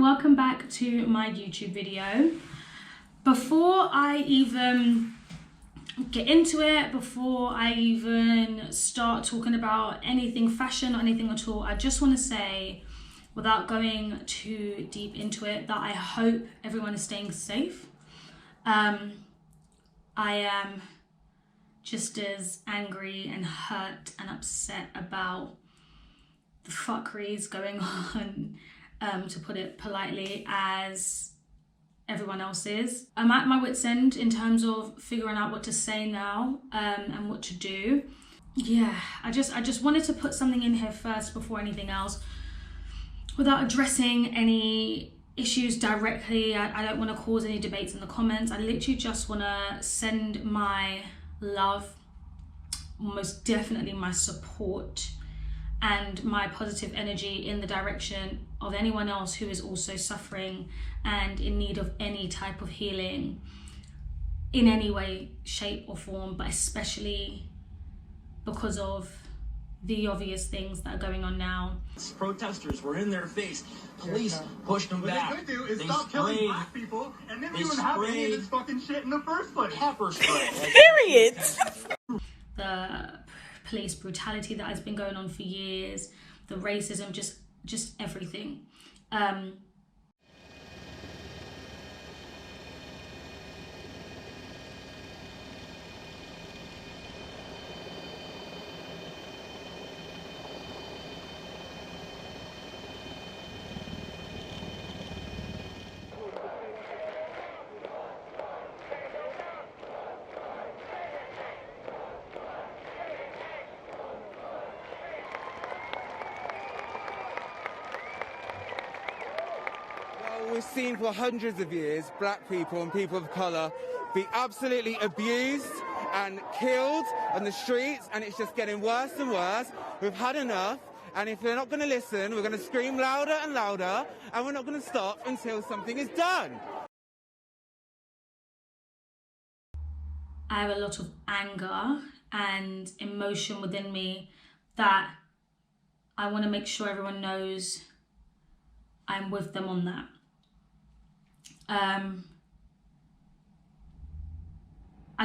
welcome back to my YouTube video. Before I even get into it, before I even start talking about anything fashion or anything at all, I just want to say, without going too deep into it, that I hope everyone is staying safe. I am just as angry and hurt and upset about the fuckeries going on, to put it politely, as everyone else is. I'm at my wit's end in terms of figuring out what to say now, and what to do. Yeah, I just wanted to put something in here first before anything else, without addressing any issues directly. I don't want to cause any debates in the comments. I literally just want to send my love, most definitely my support, and my positive energy in the direction of anyone else who is also suffering and in need of any type of healing in any way, shape or form, but especially because of the obvious things that are going on now. Protesters were in their face. Police pushed them back. What they could do is stop killing black people, and then we wouldn't have any of this fucking shit in the first place. Pepper spray. Period. The police brutality that has been going on for years, the racism, just everything. We've seen for hundreds of years black people and people of colour be absolutely abused and killed on the streets, and it's just getting worse and worse. We've had enough, and if we're not going to listen, we're going to scream louder and louder, and we're not going to stop until something is done. I have a lot of anger and emotion within me that I want to make sure everyone knows I'm with them on that. I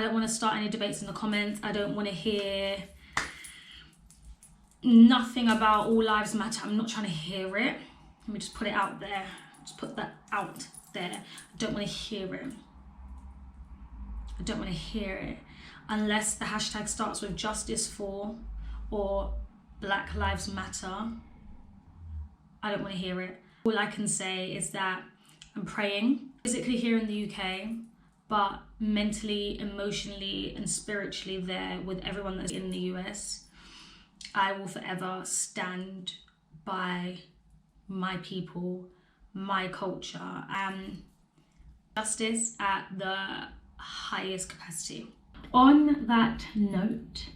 don't want to start any debates in the comments. I don't want to hear nothing about all lives matter. I'm not trying to hear it. Let me just put it out there. Just put that out there. I don't want to hear it. I don't want to hear it. Unless the hashtag starts with justice for or Black Lives Matter, I don't want to hear it. All I can say is that I'm praying, physically here in the UK, but mentally, emotionally, and spiritually there with everyone that's in the US. I will forever stand by my people, my culture, and justice at the highest capacity. On that note,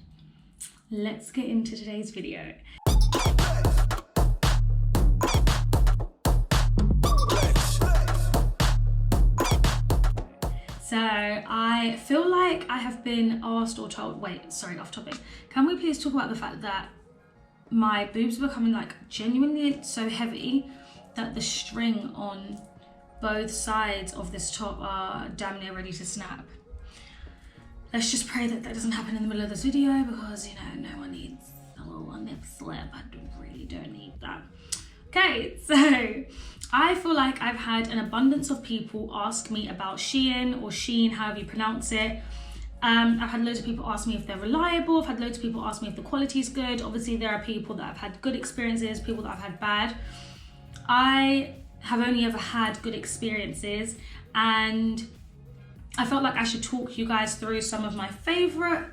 let's get into today's video. So I feel like I have been asked or told, off topic. Can we please talk about the fact that my boobs are becoming like genuinely so heavy that the string on both sides of this top are damn near ready to snap. Let's just pray that that doesn't happen in the middle of this video, because, you know, no one needs a little nip slip. I really don't need that. Okay, so I feel like I've had an abundance of people ask me about Shein or Shein, however you pronounce it. I've had loads of people ask me if they're reliable. I've had loads of people ask me if the quality is good. Obviously, there are people that have had good experiences, people that I've had bad. I have only ever had good experiences, and I felt like I should talk you guys through some of my favorite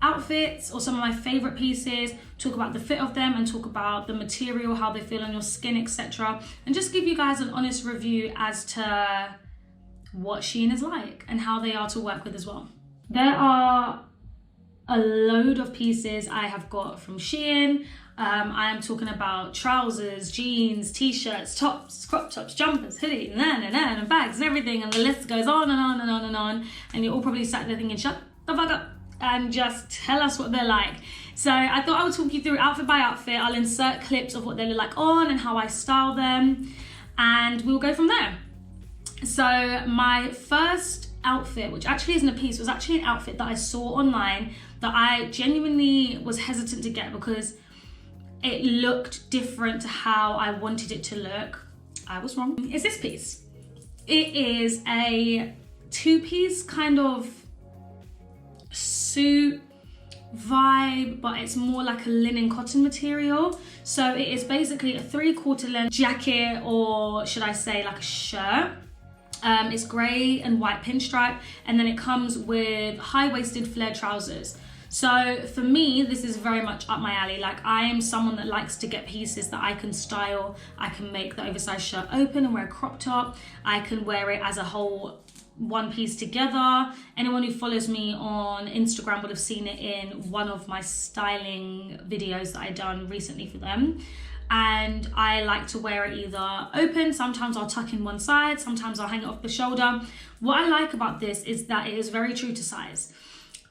outfits or some of my favorite pieces, talk about the fit of them and talk about the material, how they feel on your skin, etc. And just give you guys an honest review as to what Shein is like and how they are to work with as well. There are a load of pieces I have got from Shein. I am talking about trousers, jeans, t-shirts, tops, crop tops, jumpers, hoodies, and bags and everything, and the list goes on and on and on and on, and you're all probably sat there thinking, shut the fuck up and just tell us what they're like. So I thought I would talk you through outfit by outfit. I'll insert clips of what they look like on and how I style them. and we'll go from there. So my first outfit, which actually isn't a piece, was actually an outfit that I saw online that I genuinely was hesitant to get because it looked different to how I wanted it to look. I was wrong. It's this piece. It is a two-piece kind of suit vibe, but it's more like a linen cotton material. So it is basically a 3/4 length jacket, or should I say like a shirt. It's grey and white pinstripe, and then it comes with high-waisted flared trousers. So for me, this is very much up my alley. Like, I am someone that likes to get pieces that I can style. I can make the oversized shirt open and wear a crop top. I can wear it as a whole one piece together. Anyone who follows me on Instagram would have seen it in one of my styling videos that I've done recently for them. And I like to wear it either open, sometimes I'll tuck in one side, sometimes I'll hang it off the shoulder. What I like about this is that it is very true to size.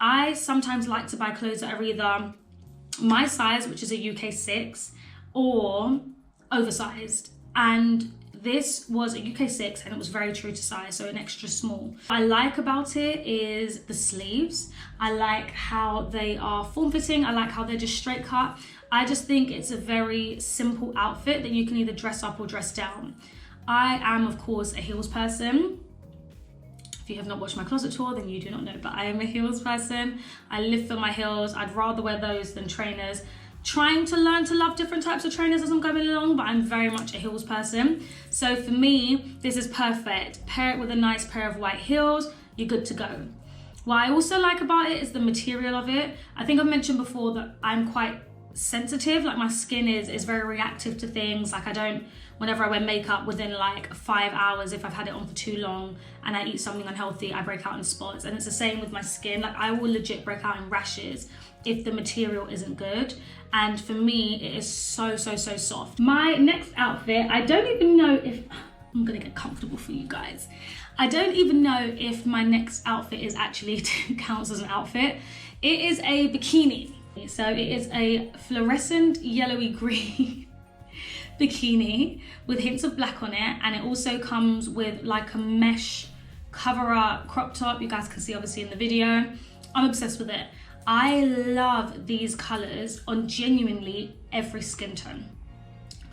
I sometimes like to buy clothes that are either my size, which is a UK 6, or oversized. And this was a UK 6 and it was very true to size, so an extra small. What I like about it is the sleeves. I like how they are form-fitting. I like how they're just straight cut. I just think it's a very simple outfit that you can either dress up or dress down. I am, of course, a heels person. If you have not watched my closet tour, then you do not know, but I am a heels person. I live for my heels. I'd rather wear those than trainers. Trying to learn to love different types of trainers as I'm going along, but I'm very much a heels person. So for me, this is perfect. Pair it with a nice pair of white heels, you're good to go. What I also like about it is the material of it. I think I've mentioned before that I'm quite sensitive, like my skin is very reactive to things. Like, I don't, whenever I wear makeup, within like 5 hours, if I've had it on for too long and I eat something unhealthy, I break out in spots. And it's the same with my skin. Like, I will legit break out in rashes if the material isn't good. And for me, it is so soft. My next outfit, I don't even know if, I'm gonna get comfortable for you guys. I don't even know if my next outfit is actually counts as an outfit. It is a bikini. So it is a fluorescent yellowy green bikini with hints of black on it, and it also comes with like a mesh cover up crop top. You guys can see obviously in the video. I'm obsessed with it. I love these colors on genuinely every skin tone.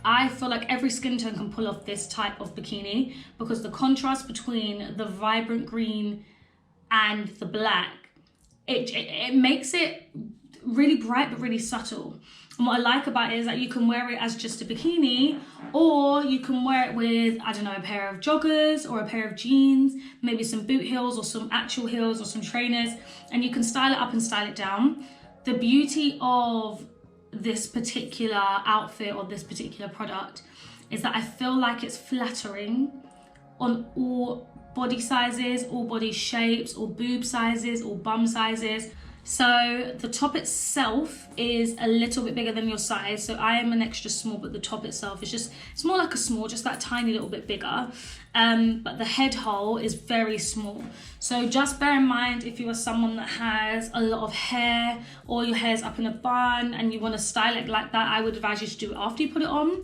I feel like every skin tone can pull off this type of bikini because the contrast between the vibrant green and the black, it makes it really bright but really subtle. And what I like about it is that you can wear it as just a bikini, or you can wear it with, I don't know, a pair of joggers or a pair of jeans, maybe some boot heels or some actual heels or some trainers, and you can style it up and style it down. The beauty of this particular outfit or this particular product is that I feel like it's flattering on all body sizes, all body shapes, all boob sizes, all bum sizes. So the top itself is a little bit bigger than your size. So I am an extra small, but the top itself is just, it's more like a small, just that tiny little bit bigger. But the head hole is very small. So just bear in mind, if you are someone that has a lot of hair or your hair's up in a bun and you want to style it like that, I would advise you to do it after you put it on.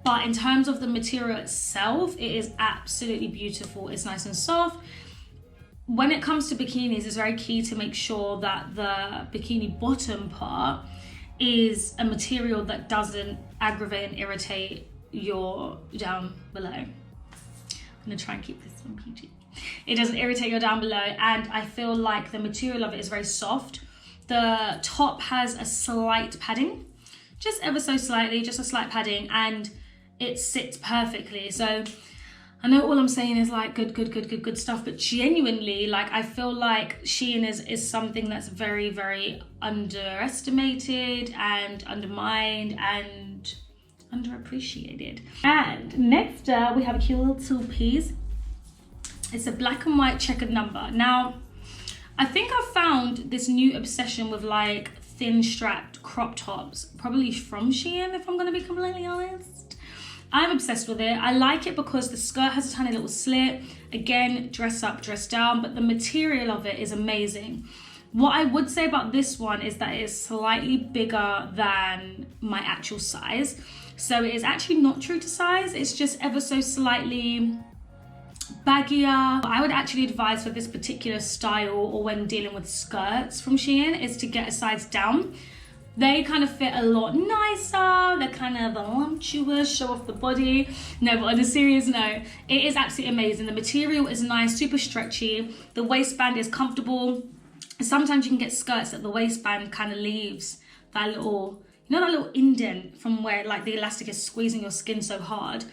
But in terms of the material itself, it is absolutely beautiful. It's nice and soft. When it comes to bikinis, it's very key to make sure that the bikini bottom part is a material that doesn't aggravate and irritate your down below. I'm gonna try and keep this one PG. It doesn't irritate your down below, and I feel like the material of it is very soft. The top has a slight padding, just ever so slightly, just a slight padding, and it sits perfectly. So I know all I'm saying is like good stuff, but genuinely, like, I feel like Shein is something that's very underestimated and undermined and underappreciated. And next we have a cute little two-piece. It's a black and white checkered number. Now, I think I've found this new obsession with like thin strapped crop tops, probably from Shein, if I'm gonna be completely honest. I'm obsessed with it. I like it because the skirt has a tiny little slit. Again, dress up, dress down, but the material of it is amazing. What I would say about this one is that it is slightly bigger than my actual size. So it is actually not true to size. It's just ever so slightly baggier. I would actually advise for this particular style, or when dealing with skirts from Shein, is to get a size down. They kind of fit a lot nicer. They're kind of voluptuous, show off the body. No, but on a serious note, it is absolutely amazing. The material is nice, super stretchy. The waistband is comfortable. Sometimes you can get skirts that the waistband kind of leaves that little, you know, that little indent from where like the elastic is squeezing your skin so hard.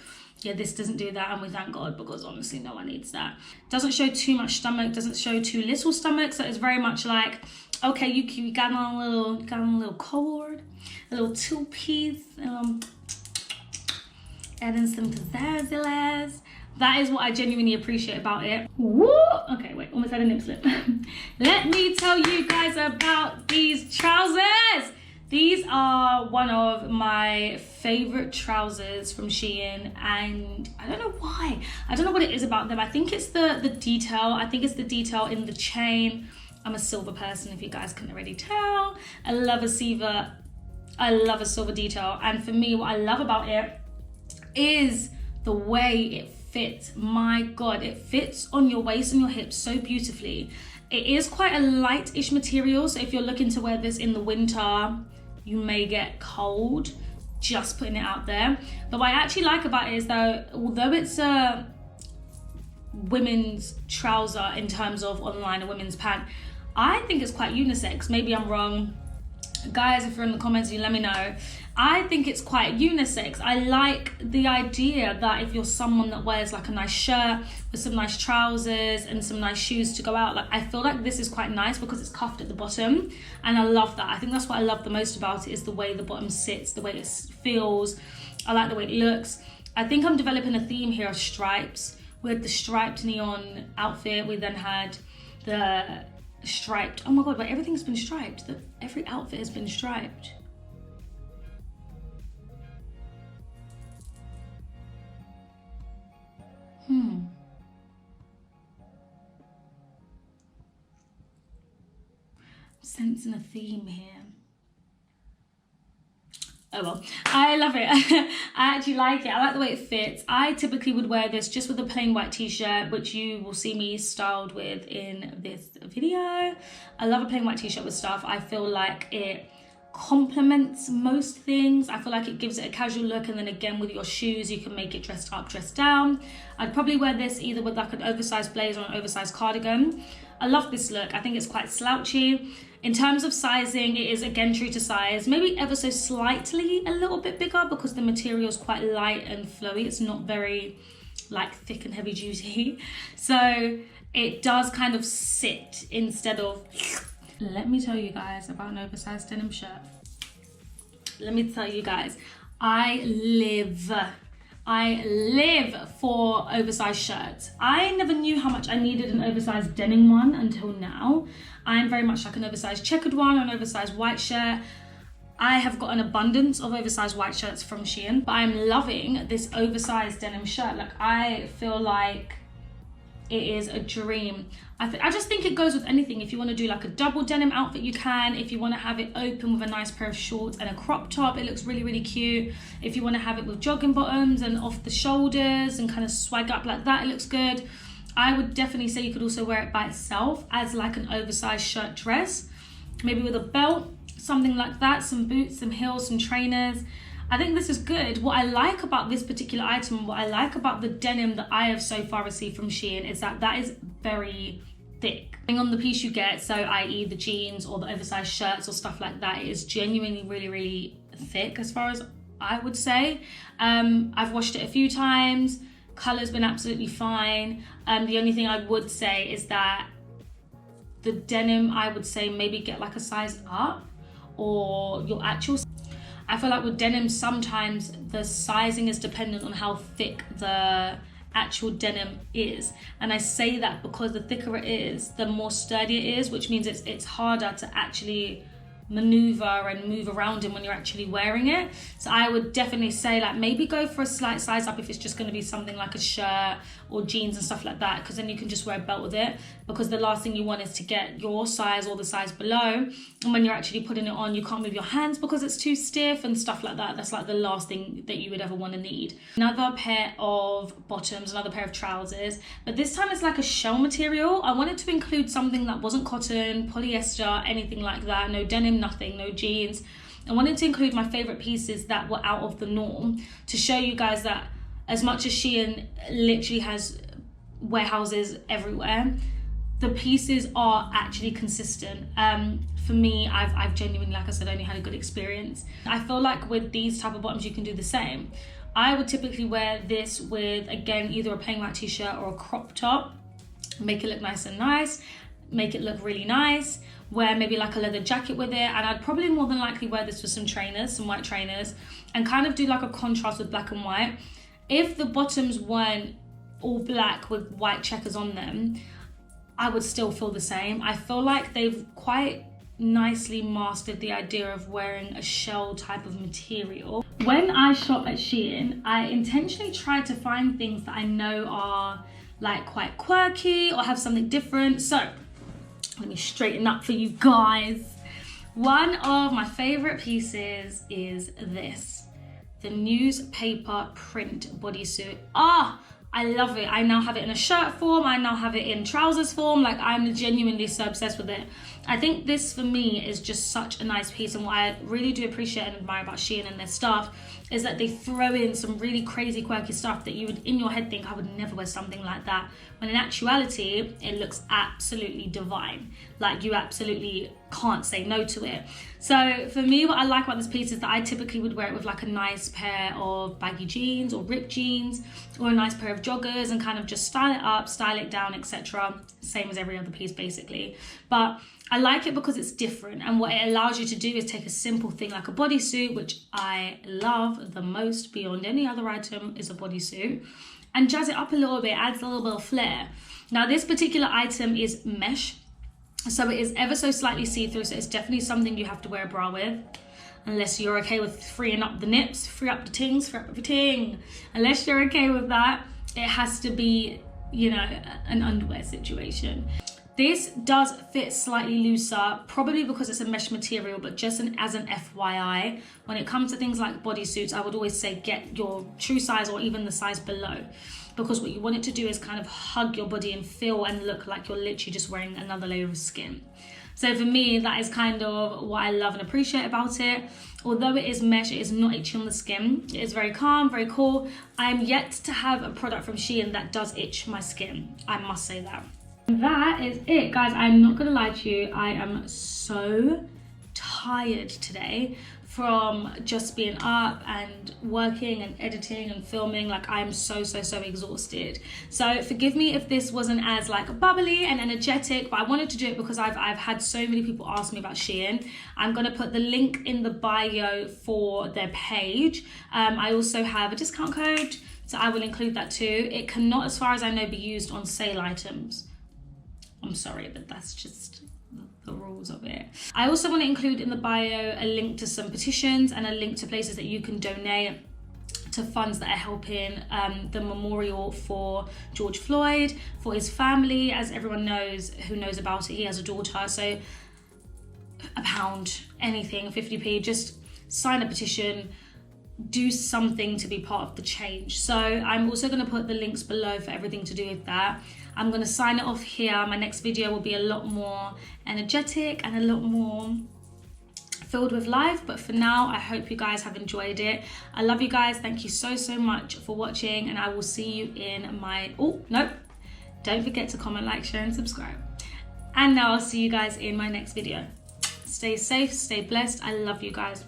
Yeah, this doesn't do that, and we thank God, because honestly no one needs that. Doesn't show too much stomach, doesn't show too little stomach, so it's very much like, okay, you got on a little cord, a little two-piece, adding some pizzazz. That is what I genuinely appreciate about it. Woo! Okay, wait, almost had a nip slip. Let me tell you guys about these trousers. These are one of my favorite trousers from Shein, and I don't know why. I don't know what it is about them. I think it's the detail. I think it's the detail in the chain. I'm a silver person, if you guys can already tell. I love a silver detail. And for me, what I love about it is the way it fits. My God, it fits on your waist and your hips so beautifully. It is quite a light-ish material, so if you're looking to wear this in the winter, you may get cold, just putting it out there. But what I actually like about it is that although it's a women's trouser in terms of online, a women's pant, I think it's quite unisex. Maybe I'm wrong. Guys, if you're in the comments, you let me know. I think it's quite unisex. I like the idea that if you're someone that wears like a nice shirt with some nice trousers and some nice shoes to go out, like I feel like this is quite nice because it's cuffed at the bottom, and I love that. I think that's what I love the most about it, is the way the bottom sits, the way it feels. I like the way it looks. I think I'm developing a theme here of stripes. We had the striped neon outfit. We then had the striped, oh my God, but everything's been striped. Every outfit has been striped. Sensing a theme here. Oh well, I love it. I actually like it. I like the way it fits. I typically would wear this just with a plain white t-shirt, which you will see me styled with in this video. I love a plain white t-shirt with stuff. I feel like it complements most things. I feel like it gives it a casual look, and then again with your shoes you can make it dressed up, dressed down. I'd probably wear this either with like an oversized blazer or an oversized cardigan. I love this look. I think it's quite slouchy. In terms of sizing, it is again true to size, maybe ever so slightly a little bit bigger because the material is quite light and flowy. It's not very like thick and heavy duty, so it does kind of sit instead of. Let me tell you guys about an oversized denim shirt. Let me tell you guys, I live for oversized shirts. I never knew how much I needed an oversized denim one until now. I'm very much like an oversized checkered one, an oversized white shirt. I have got an abundance of oversized white shirts from Shein, but I'm loving this oversized denim shirt. Like, I feel like it is a dream. I just think it goes with anything. If you want to do like a double denim outfit, you can. If you want to have it open with a nice pair of shorts and a crop top, it looks really, really cute. If you want to have it with jogging bottoms and off the shoulders and kind of swag up like that, it looks good. I would definitely say you could also wear it by itself as like an oversized shirt dress, maybe with a belt, something like that, some boots, some heels, some trainers. I think this is good. What I like about this particular item, what I like about the denim that I have so far received from Shein, is that that is very thick. Depending on the piece you get, so i.e. the jeans or the oversized shirts or stuff like that, it is genuinely really, really thick as far as I would say. I've washed it a few times. Color's been absolutely fine. The only thing I would say is that the denim, I would say maybe get like a size up, or your actual. I feel like with denim, sometimes the sizing is dependent on how thick the actual denim is. And I say that because the thicker it is, the more sturdy it is, which means it's harder to actually maneuver and move around in when you're actually wearing it. So I would definitely say like maybe go for a slight size up if it's just going to be something like a shirt or jeans and stuff like that, because then you can just wear a belt with it, because the last thing you want is to get your size or the size below, and when you're actually putting it on you can't move your hands because it's too stiff and stuff like that. That's like the last thing that you would ever want to need. Another pair of bottoms, another pair of trousers, but this time it's like a shell material. I wanted to include something that wasn't cotton, polyester, anything like that, no denim, nothing, no jeans. I wanted to include my favorite pieces that were out of the norm to show you guys that as much as Shein literally has warehouses everywhere, the pieces are actually consistent. For me, I've genuinely, like I said, only had a good experience. I feel like with these type of bottoms you can do the same. I would typically wear this with, again, either a plain white t-shirt or a crop top, make it look nice and nice, make it look really nice, wear maybe like a leather jacket with it, and I'd probably more than likely wear this with some trainers, some white trainers, and kind of do like a contrast with black and white. If the bottoms weren't all black with white checkers on them, I would still feel the same. I feel like they've quite nicely mastered the idea of wearing a shell type of material. When I shop at Shein, I intentionally try to find things that I know are like quite quirky or have something different. So let me straighten up for you guys. One of my favorite pieces is this, the newspaper print bodysuit. I love it. I now have it in a shirt form. I now have it in trousers form. Like, I'm genuinely so obsessed with it. I think this for me is just such a nice piece, and what I really do appreciate and admire about Shein and their stuff is that they throw in some really crazy quirky stuff that you would in your head think I would never wear something like that, when in actuality it looks absolutely divine. Like, you absolutely can't say no to it. So for me, what I like about this piece is that I typically would wear it with like a nice pair of baggy jeans or ripped jeans or a nice pair of joggers and kind of just style it up, style it down, etc. Same as every other piece basically. But I like it because it's different, and what it allows you to do is take a simple thing like a bodysuit, which I love the most beyond any other item is a bodysuit, and jazz it up a little bit, adds a little bit of flair. Now this particular item is mesh, so it is ever so slightly see-through, so it's definitely something you have to wear a bra with, unless you're okay with freeing up the nips, free up the tings, free up everything. Unless you're okay with that, it has to be, you know, an underwear situation. This does fit slightly looser, probably because it's a mesh material, but just as an FYI, when it comes to things like bodysuits, I would always say get your true size or even the size below, because what you want it to do is kind of hug your body and feel and look like you're literally just wearing another layer of skin. So for me, that is kind of what I love and appreciate about it. Although it is mesh, it is not itchy on the skin. It is very calm, very cool. I am yet to have a product from Shein that does itch my skin, I must say that. That is it, guys. I'm not gonna lie to you, I am so tired today from just being up and working and editing and filming. Like, I'm so exhausted. So forgive me if this wasn't as like bubbly and energetic, but I wanted to do it because I've had so many people ask me about Shein. I'm gonna put the link in the bio for their page. I also have a discount code, so I will include that too. It cannot, as far as I know, be used on sale items. I'm sorry, but that's just the rules of it. I also want to include in the bio a link to some petitions and a link to places that you can donate to funds that are helping the memorial for George Floyd, for his family. As everyone knows who knows about it, he has a daughter, so £1, anything, 50p, just sign a petition, do something to be part of the change. So I'm also going to put the links below for everything to do with that. I'm going to sign it off here. My next video will be a lot more energetic and a lot more filled with life, but for now I hope you guys have enjoyed it. I love you guys. Thank you so much for watching, and I will see you in my don't forget to comment, like, share and subscribe, and now I'll see you guys in my next video. Stay safe, stay blessed. I love you guys.